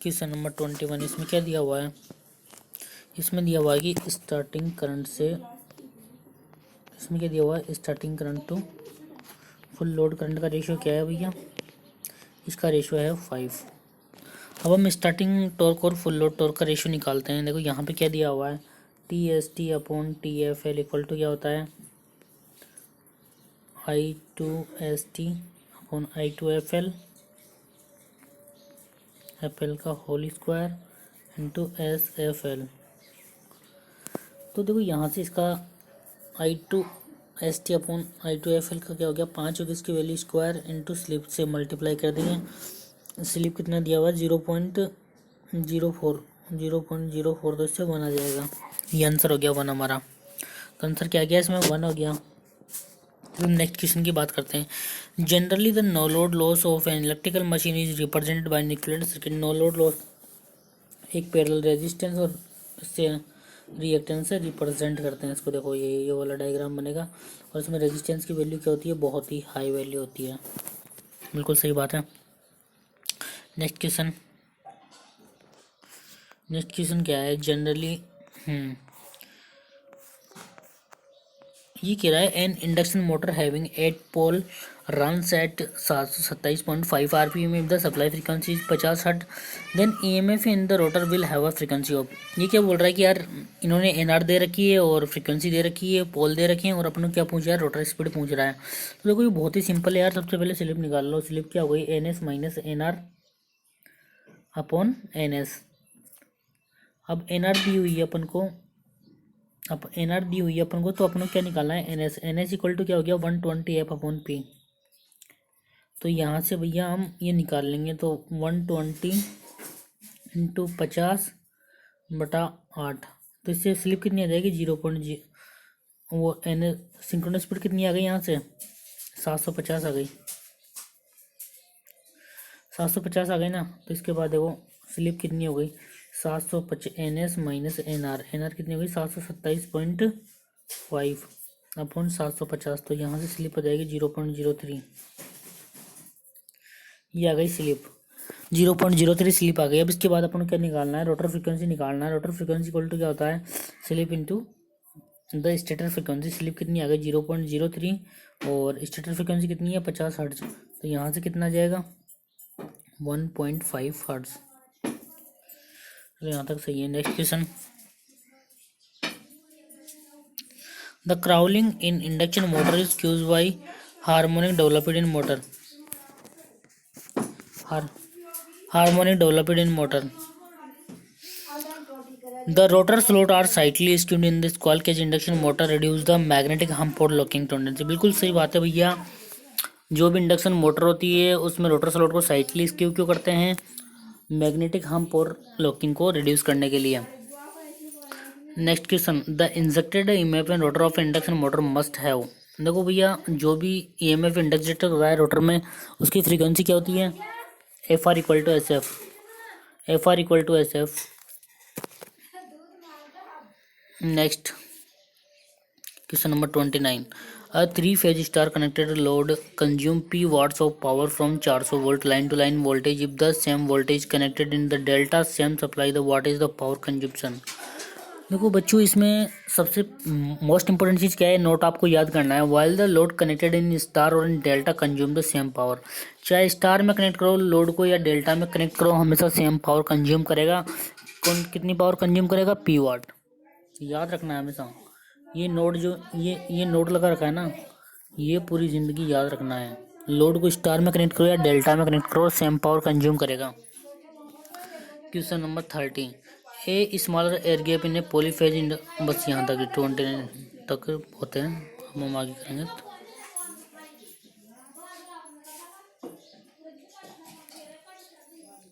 Question number 21, इसमें क्या दिया हुआ है? इसमें दिया हुआ है कि स्टार्टिंग करंट से, इसमें क्या दिया हुआ है, starting current to full load current का रेशियो क्या है भैया? इसका रेशियो है 5। अब हम स्टार्टिंग टॉर्क और फुल लोड टॉर्क का रेशियो निकालते हैं। देखो यहाँ पे क्या दिया हुआ है, T S T upon T F L equal to क्या होता है, I two S T upon I two F L का whole square into S F L. तो देखो यहाँ से इसका I two S T upon I two F L का क्या हो गया, 5 होगी इसकी वैल्यू स्क्वायर इंटू स्लिप से मल्टीप्लाई कर देंगे। स्लिप कितना दिया हुआ है 0.04, 0.04, तो इससे 1 आ जाएगा। ये आंसर हो गया 1 हमारा। तो आंसर क्या गया इसमें, 1 हो गया। तो नेक्स्ट क्वेश्चन की बात करते हैं। Generally the no load loss of an electrical machine is represented by an equivalent circuit. No load loss एक पैरेलल रेजिस्टेंस और इससे रिएक्टेंस से रिप्रेजेंट करते हैं इसको। देखो ये वाला डायग्राम बनेगा और इसमें रेजिस्टेंस की वैल्यू क्या होती है, बहुत ही हाई वैल्यू होती है। बिल्कुल सही बात है। नेक्स्ट क्वेश्चन क्या है, जनरली ये कह रहा है an induction motor having 8 pole runs at 727.5 RPM if the supply frequency is 50 hertz then EMF in the rotor will have a frequency of. ये क्या बोल रहा है कि यार इन्होंने एनआर दे रखी है और फ्रीक्वेंसी दे रखी है, पोल दे रखे हैं, और अपन को क्या पूछ रहा है, रोटर स्पीड पूछ रहा है। तो देखो ये बहुत ही सिंपल है यार। सबसे पहले स्लिप निकाल लो। स्लिप क्या हो गई, N S minus N R upon N S. अब एनआर दी हुई है अपन को, अब एनआर दी हुई है अपन को, तो अपन को क्या निकालना है, एनएस। एनएस इक्वल टू क्या हो गया, 120 एफ अपॉन पी। तो यहाँ से भैया हम ये निकाल लेंगे, तो 120 इंटू 50/8। तो इससे स्लिप कितनी आ जाएगी, 0.0। वो एन सिंक्रोनस स्पीड कितनी आ गई यहाँ से, 750 आ गई, 750 आ गई ना। तो इसके बाद देखो स्लिप कितनी हो गई, 750 N S minus N R. N R कितनी हो गई, 727.5 अपॉन 750। तो यहाँ से स्लिप आ जाएगी 0.03। ये आ गई स्लिप, 0.03 स्लिप आ गई। अब इसके बाद अपन को क्या निकालना है, रोटर फ्रीक्वेंसी निकालना है। रोटर फ्रीक्वेंसी इक्वल टू क्या होता है, slip into the stator frequency. Slip कितनी आ गई, 0.03, और स्टेटर फ्रीक्वेंसी कितनी है, 50 हर्ट्ज। तो यहाँ से कितना आ जाएगा, 1.5 हर्ट्ज। तो यहाँ तक सही है। Next question, the crawling in induction motor is caused by harmonic developed in motor. Harmonic developed in motor. The rotor slot are slightly skewed in this call cage induction motor reduce the magnetic hump locking tendency. बिल्कुल सही बात है भैया। जो भी induction motor होती है उसमें रोटर स्लोट को साइटली स्क्यू क्यों करते हैं, मैग्नेटिक हम्प और लॉकिंग को रिड्यूस करने के लिए। Next question, the injected EMF in rotor of induction motor must have. देखो भैया जो भी ईएमएफ इंजेक्टेड हो रहा है रोटर में, उसकी फ्रीक्वेंसी क्या होती है, F R equal to S F. F R equal to S F. Next question number 29, a 3-phase star connected load consume p watts of power from 400 volt line to line voltage if the same voltage connected in the delta same supply the what is the power consumption। देखो बच्चों इसमें सबसे most important चीज़ क्या है, note आपको याद करना है। while the load connected in star और in delta consume the same power. चाहे स्टार में कनेक्ट करो लोड को या डेल्टा में कनेक्ट करो, हमेशा सेम पावर कंज्यूम करेगा। कौन कितनी पावर कंज्यूम करेगा, p वाट। याद रखना है हमेशा। ये नोट जो ये नोट लगा रखा है ना, ये पूरी ज़िंदगी याद रखना है। लोड को स्टार में कनेक्ट करो या डेल्टा में कनेक्ट करो, सेम पावर कंज्यूम करेगा। Question number 30, a smaller air gap in a polyphase in. बस यहाँ तक 20 तक होते हैं, हम आगे करेंगे।